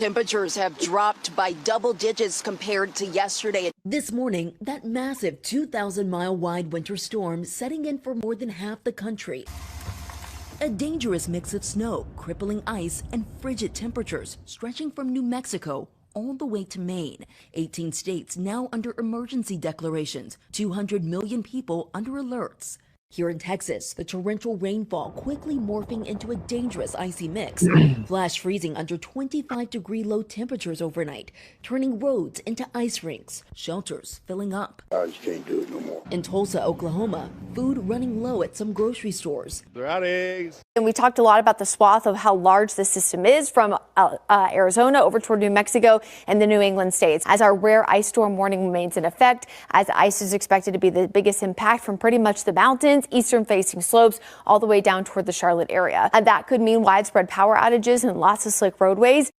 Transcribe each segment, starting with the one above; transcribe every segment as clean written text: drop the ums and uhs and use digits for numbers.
Temperatures have dropped by double digits compared to yesterday. This morning, that massive 2,000-mile wide winter storm setting in for more than half the country. A dangerous mix of snow, crippling ice, and frigid temperatures stretching from New Mexico all the way to Maine. 18 states now under emergency declarations, 200 million people under alerts. Here in Texas, the torrential rainfall quickly morphing into a dangerous icy mix. Flash freezing under 25-degree low temperatures overnight, turning roads into ice rinks, shelters filling up. I just can't do it no more. In Tulsa, Oklahoma, food running low at some grocery stores. They're out of eggs. And we talked a lot about the swath of how large the system is from Arizona over toward New Mexico and the New England states. As our rare ice storm warning remains in effect, as ice is expected to be the biggest impact from pretty much the mountains, eastern facing slopes, all the way down toward the Charlotte area. And that could mean widespread power outages and lots of slick roadways.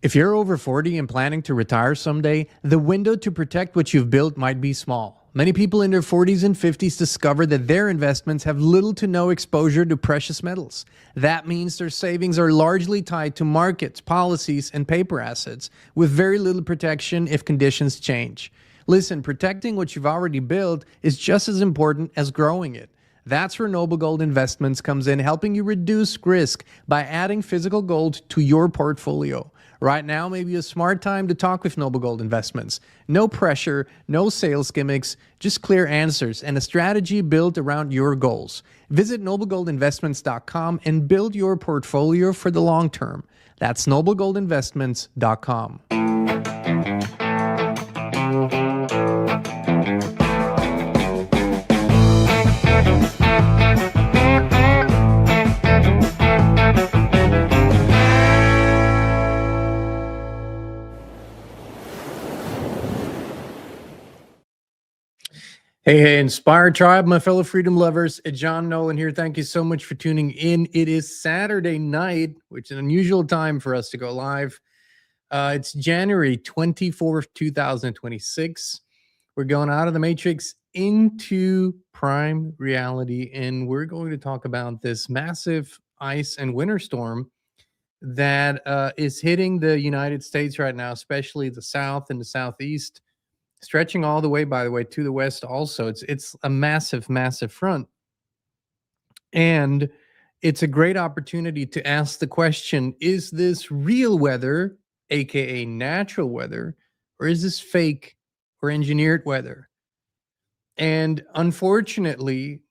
If you're over 40 and planning to retire someday, the window to protect what you've built might be small. Many people in their 40s and 50s discover that their investments have little to no exposure to precious metals. That means their savings are largely tied to markets, policies, and paper assets, with very little protection if conditions change. Listen, protecting what you've already built is just as important as growing it. That's where Noble Gold Investments comes in, helping you reduce risk by adding physical gold to your portfolio. Right now may be a smart time to talk with Noble Gold Investments. No pressure, no sales gimmicks, just clear answers and a strategy built around your goals. Visit noblegoldinvestments.com and build your portfolio for the long term. That's noblegoldinvestments.com. Hey, Inspired Tribe, my fellow freedom lovers. John Nolan here. Thank you so much for tuning in. It is Saturday night, which is an unusual time for us to go live. It's January 24th, 2026. We're going out of the Matrix into prime reality, and we're going to talk about this massive ice and winter storm that is hitting the United States right now, especially the South and the Southeast. Stretching all the way, by the way, to the west also. It's a massive front. And it's a great opportunity to ask the question, is this real weather, aka natural weather, or is this fake or engineered weather? And unfortunately,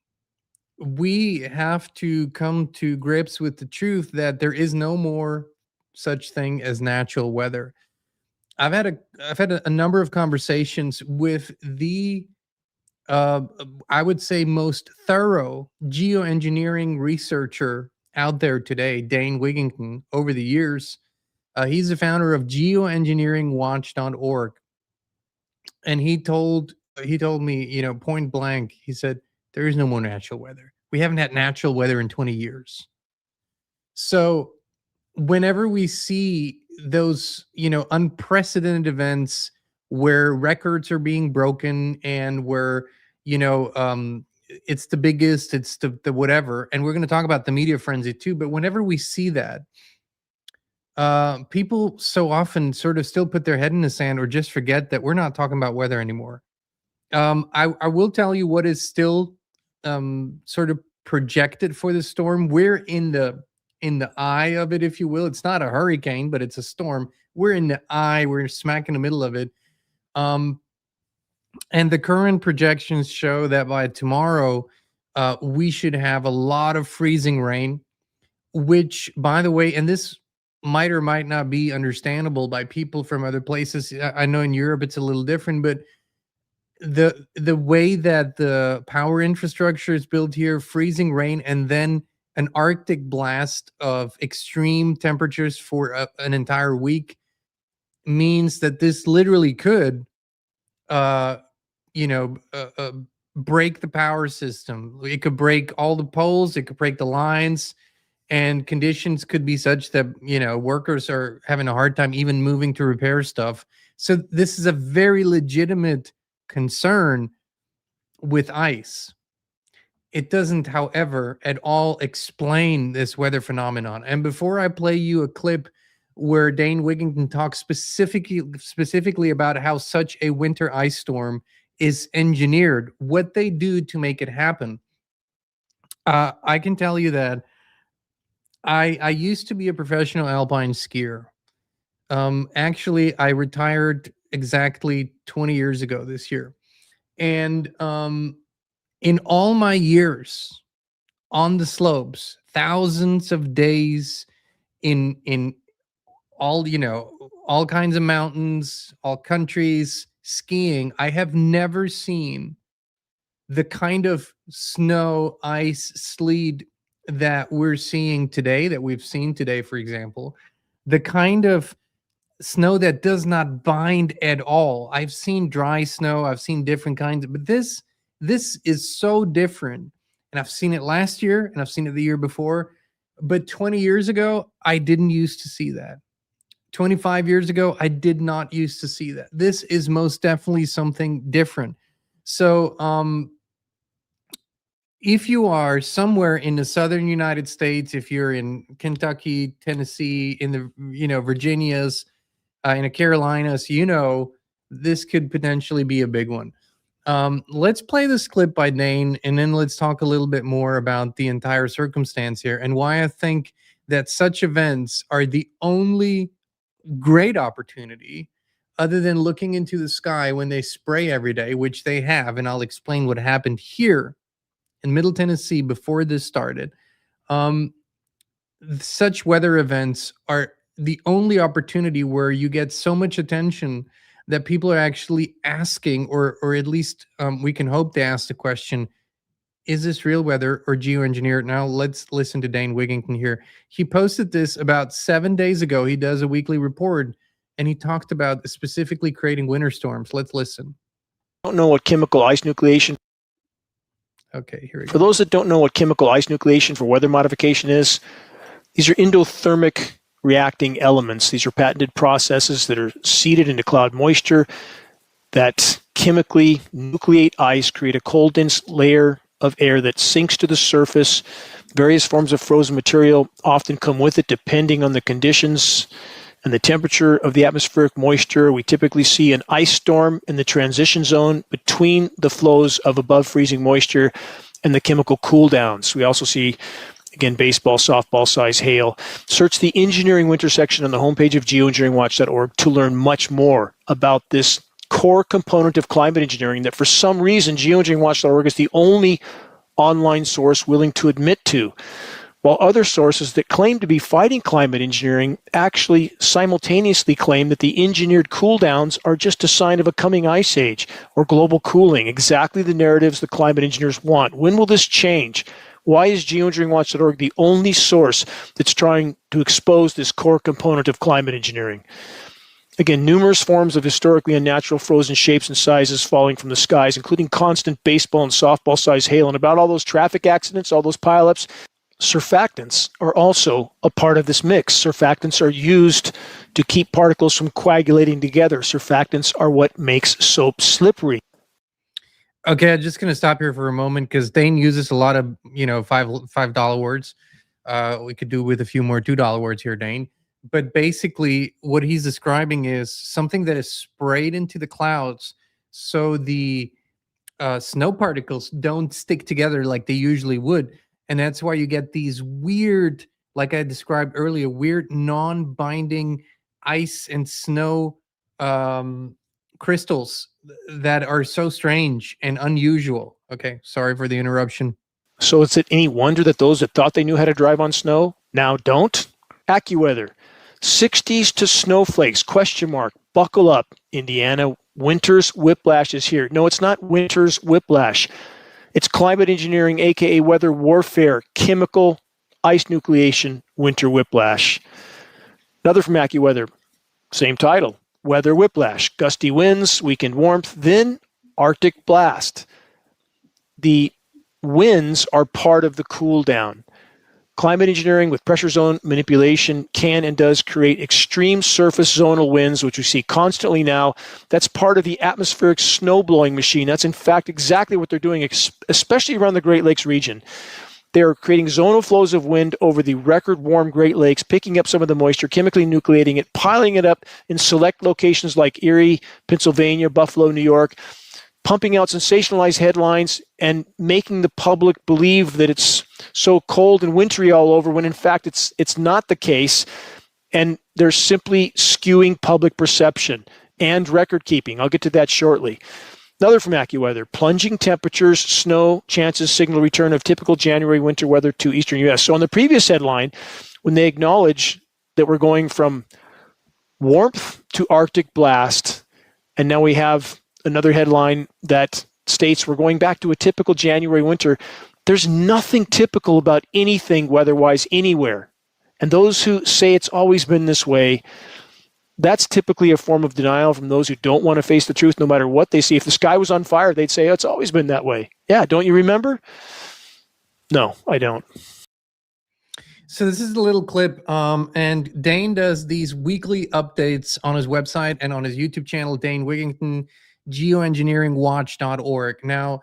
we have to come to grips with the truth that there is no more such thing as natural weather. I've had a number of conversations with the I would say most thorough geoengineering researcher out there today, Dane Wigington, over the years. He's the founder of geoengineeringwatch.org. And he told me, point blank, he said, there is no more natural weather. We haven't had natural weather in 20 years. So whenever we see those, unprecedented events where records are being broken and where, it's the biggest, it's the whatever, and we're going to talk about the media frenzy too, but whenever we see that, people so often sort of still put their head in the sand or just forget that we're not talking about weather anymore. I will tell you what is still sort of projected for the storm. We're in the eye of it, if you will. It's not a hurricane, but it's a storm. We're in the eye. We're smack in the middle of it. And the current projections show that by tomorrow, we should have a lot of freezing rain, which, by the way, and this might or might not be understandable by people from other places. I know in Europe it's a little different, but the way that the power infrastructure is built here, freezing rain, and then an Arctic blast of extreme temperatures for an entire week means that this literally could, break the power system. It could break all the poles. It could break the lines, and conditions could be such that, workers are having a hard time even moving to repair stuff. So this is a very legitimate concern with ice. It doesn't, however, at all explain this weather phenomenon. And before I play you a clip where Dane Wigington talks specifically about how such a winter ice storm is engineered, what they do to make it happen. I can tell you that I used to be a professional alpine skier. Actually, I retired exactly 20 years ago this year. And in all my years on the slopes, thousands of days in all, all kinds of mountains, all countries, skiing, I have never seen the kind of snow, ice, sleet that we're seeing today, that we've seen today, for example, the kind of snow that does not bind at all. I've seen dry snow, I've seen different kinds, but this is so different. And I've seen it last year and I've seen it the year before, but 20 years ago, I didn't used to see that. 25 years ago, I did not used to see that. This is most definitely something different. So, if you are somewhere in the southern United States, if you're in Kentucky, Tennessee, in the Virginias, in the Carolinas, this could potentially be a big one. Let's play this clip by Dane, and then let's talk a little bit more about the entire circumstance here and why I think that such events are the only great opportunity, other than looking into the sky when they spray every day, which they have, and I'll explain what happened here in Middle Tennessee before this started. Such weather events are the only opportunity where you get so much attention that people are actually asking, or at least we can hope to ask the question, is this real weather or geoengineered? Now let's listen to Dane Wigington here. He posted this about 7 days ago. He does a weekly report, and he talked about specifically creating winter storms. Let's listen. Don't know what chemical ice nucleation. Okay, here we go. For those that don't know what chemical ice nucleation for weather modification is, these are endothermic reacting elements. These are patented processes that are seeded into cloud moisture that chemically nucleate ice, create a cold, dense layer of air that sinks to the surface. Various forms of frozen material often come with it depending on the conditions and the temperature of the atmospheric moisture. We typically see an ice storm in the transition zone between the flows of above freezing moisture and the chemical cool downs. We also see, again, baseball, softball size hail. Search the engineering winter section on the homepage of geoengineeringwatch.org to learn much more about this core component of climate engineering that for some reason geoengineeringwatch.org is the only online source willing to admit to, while other sources that claim to be fighting climate engineering actually simultaneously claim that the engineered cool downs are just a sign of a coming ice age or global cooling, exactly the narratives the climate engineers want. When will this change? Why is geoengineeringwatch.org the only source that's trying to expose this core component of climate engineering? Again, numerous forms of historically unnatural frozen shapes and sizes falling from the skies, including constant baseball and softball size hail, and about all those traffic accidents, all those pileups. Surfactants are also a part of this mix. Surfactants are used to keep particles from coagulating together. Surfactants are what makes soap slippery. Okay, I'm just going to stop here for a moment because Dane uses a lot of, $5 words. We could do with a few more $2 words here, Dane. But basically, what he's describing is something that is sprayed into the clouds so the snow particles don't stick together like they usually would. And that's why you get these weird, like I described earlier, weird non-binding ice and snow crystals that are so strange and unusual. Okay, sorry for the interruption. So is it any wonder that those that thought they knew how to drive on snow now don't? AccuWeather, 60s to snowflakes, ? Buckle up, Indiana. Winter's whiplash is here. No, it's not winter's whiplash. It's climate engineering, aka weather warfare, chemical ice nucleation, winter whiplash. Another from AccuWeather, same title, weather whiplash, gusty winds, weekend warmth, then Arctic blast. The winds are part of the cool down. Climate engineering with pressure zone manipulation can and does create extreme surface zonal winds, which we see constantly now. That's part of the atmospheric snow blowing machine. That's in fact exactly what they're doing, especially around the Great Lakes region. They are creating zonal flows of wind over the record warm Great Lakes, picking up some of the moisture, chemically nucleating it, piling it up in select locations like Erie, Pennsylvania, Buffalo, New York, pumping out sensationalized headlines and making the public believe that it's so cold and wintry all over, when in fact it's not the case. And they're simply skewing public perception and record keeping. I'll get to that shortly. Another from AccuWeather: plunging temperatures, snow chances signal return of typical January winter weather to eastern U.S. So on the previous headline, when they acknowledge that we're going from warmth to Arctic blast, and now we have another headline that states we're going back to a typical January winter, there's nothing typical about anything weather-wise anywhere. And those who say it's always been this way, that's typically a form of denial from those who don't want to face the truth no matter what they see. If the sky was on fire, they'd say, oh, it's always been that way. Yeah, don't you remember? No, I don't. So this is a little clip, and Dane does these weekly updates on his website and on his YouTube channel, Dane Wigington, geoengineeringwatch.org. Now,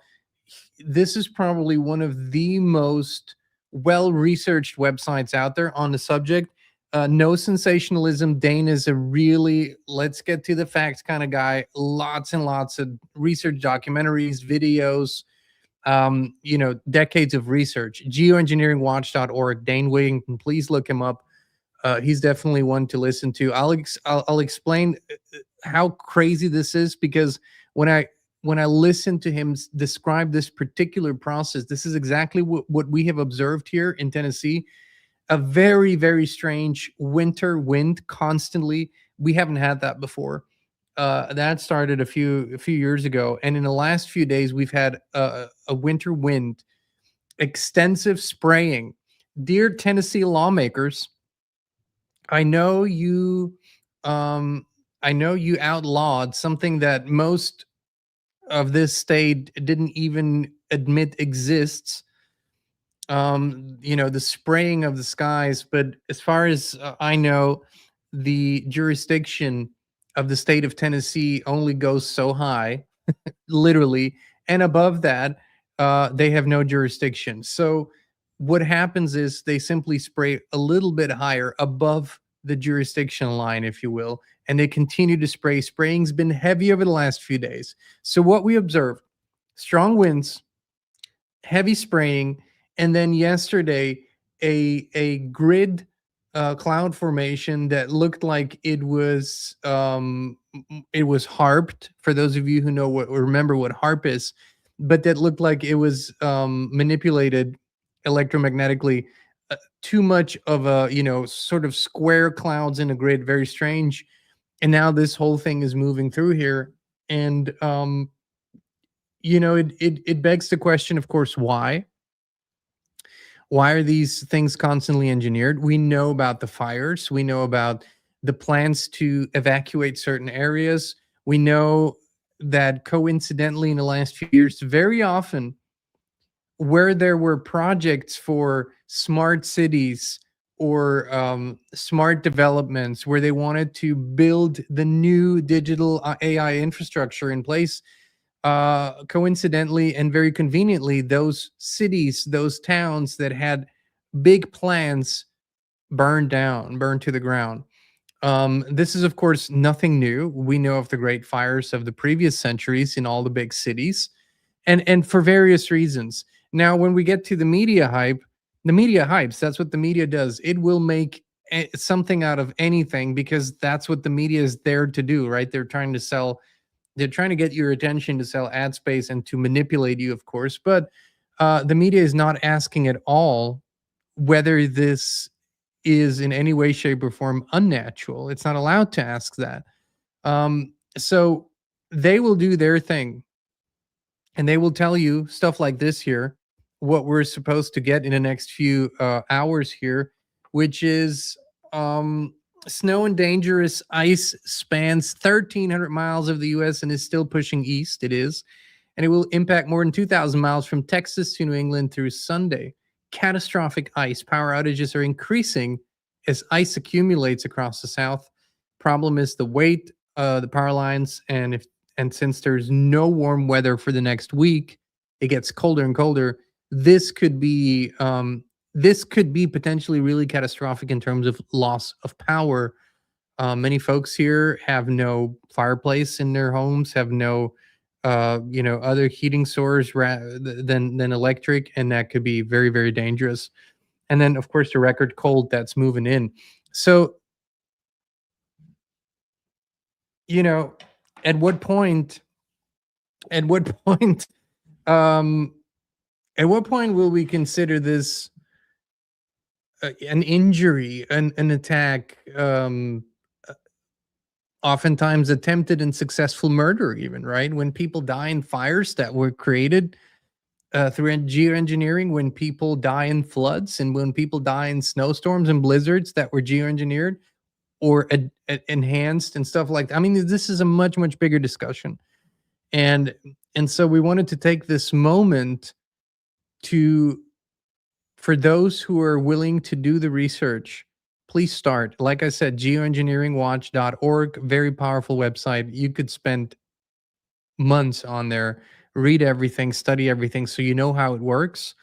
this is probably one of the most well-researched websites out there on the subject. No sensationalism. Dane is a really let's get to the facts kind of guy. Lots and lots of research, documentaries, videos, decades of research. Geoengineeringwatch.org. Dane Wigington, please look him up. He's definitely one to listen to. I'll explain how crazy this is, because when I listen to him describe this particular process, this is exactly what we have observed here in Tennessee. A very, very strange winter wind constantly. We haven't had that before. That started a few years ago, and in the last few days, we've had a winter wind, extensive spraying. Dear Tennessee lawmakers, I know you outlawed something that most of this state didn't even admit exists. The spraying of the skies, but as far as I know, the jurisdiction of the state of Tennessee only goes so high, literally, and above that, they have no jurisdiction. So what happens is they simply spray a little bit higher above the jurisdiction line, if you will, and they continue to spray. Spraying's been heavy over the last few days. So what we observed: strong winds, heavy spraying. And then yesterday, a grid cloud formation that looked like it was harped. For those of you who remember what harp is, but that looked like it was manipulated electromagnetically. Too much of a sort of square clouds in a grid, very strange. And now this whole thing is moving through here, and it begs the question, of course, why. Why are these things constantly engineered? We know about the fires. We know about the plans to evacuate certain areas. We know that coincidentally in the last few years, very often where there were projects for smart cities or smart developments where they wanted to build the new digital AI infrastructure in place, coincidentally and very conveniently, those cities, those towns that had big plans burned to the ground. This is, of course, nothing new. We know of the great fires of the previous centuries in all the big cities, and for various reasons. Now, when we get to the media hype, the media hypes, that's what the media does. It will make something out of anything, because that's what the media is there to do, right? They're trying to get your attention, to sell ad space, and to manipulate you, of course. But the media is not asking at all whether this is in any way, shape, or form unnatural. It's not allowed to ask that. So they will do their thing, and they will tell you stuff like this here, what we're supposed to get in the next few hours here, which is snow and dangerous ice spans 1,300 miles of the U.S. and is still pushing east. It is. And it will impact more than 2,000 miles from Texas to New England through Sunday. Catastrophic ice. Power outages are increasing as ice accumulates across the South. Problem is the weight, the power lines, and since there's no warm weather for the next week, it gets colder and colder. this could be potentially really catastrophic in terms of loss of power. Many folks here have no fireplace in their homes, have no other heating source than electric, and that could be very, very dangerous. And then, of course, the record cold that's moving in. So, at what point um at what point will we consider this an injury, an attack, oftentimes attempted and successful murder, even, right? When people die in fires that were created through geoengineering, when people die in floods, and when people die in snowstorms and blizzards that were geoengineered or enhanced and stuff like that. I mean, this is a much, much bigger discussion. And so we wanted to take this moment for those who are willing to do the research, please start. Like I said, geoengineeringwatch.org, very powerful website. You could spend months on there, read everything, study everything, so you know how it works,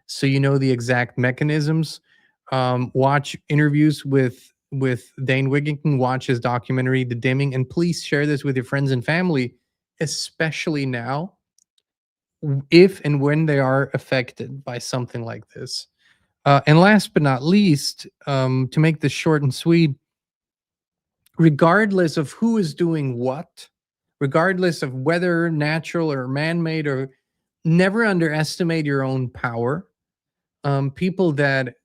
so you know the exact mechanisms. Watch interviews with Dane Wigington, watch his documentary, The Dimming, and please share this with your friends and family, especially now, if and when they are affected by something like this. And last but not least, to make this short and sweet, regardless of who is doing what, regardless of whether natural or man-made, or never underestimate your own power. People that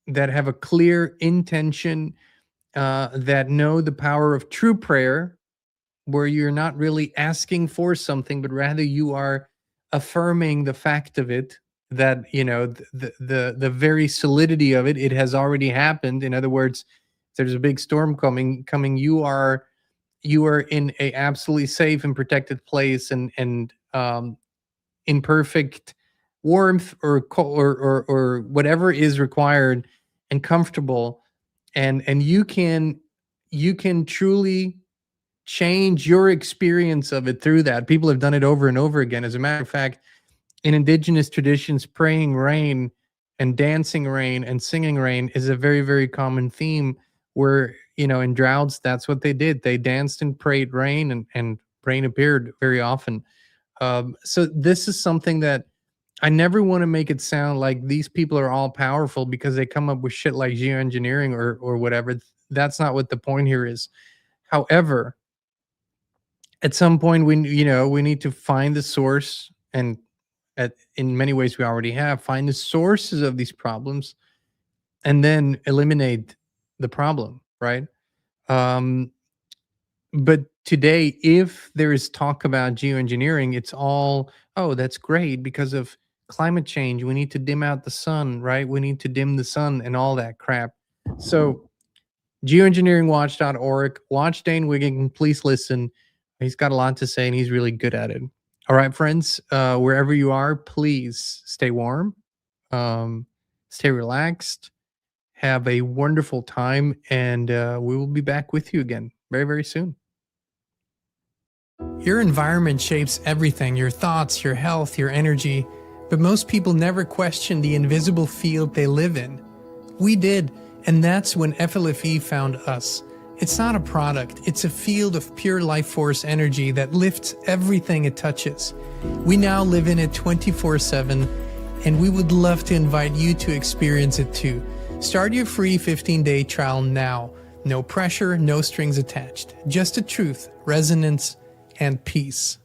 have a clear intention, that know the power of true prayer, where you're not really asking for something, but rather you are affirming the fact of it, that the very solidity of it has already happened. In other words, if there's a big storm coming, you are in a absolutely safe and protected place, and in perfect warmth or whatever is required, and comfortable, and you can truly change your experience of it through that. People have done it over and over again. As a matter of fact, in indigenous traditions, praying rain and dancing rain and singing rain is a very, very common theme, where, in droughts, that's what they did. They danced and prayed rain, and rain appeared very often. So this is something that I never want to make it sound like these people are all powerful because they come up with shit like geoengineering or whatever. That's not what the point here is. However, at some point, we need to find the source, and in many ways we already have, find the sources of these problems, and then eliminate the problem, right? But today, if there is talk about geoengineering, it's all, oh, that's great because of climate change. We need to dim out the sun, right? We need to dim the sun and all that crap. So geoengineeringwatch.org, watch Dane Wigington, please listen. He's got a lot to say, and he's really good at it. All right, friends, wherever you are, please stay warm, stay relaxed, have a wonderful time, and we will be back with you again very, very soon. Your environment shapes everything, your thoughts, your health, your energy, but most people never question the invisible field they live in. We did, and that's when FLFE found us. It's not a product, it's a field of pure life force energy that lifts everything it touches. We now live in it 24/7, and we would love to invite you to experience it too. Start your free 15-day trial now. No pressure, no strings attached. Just the truth, resonance, and peace.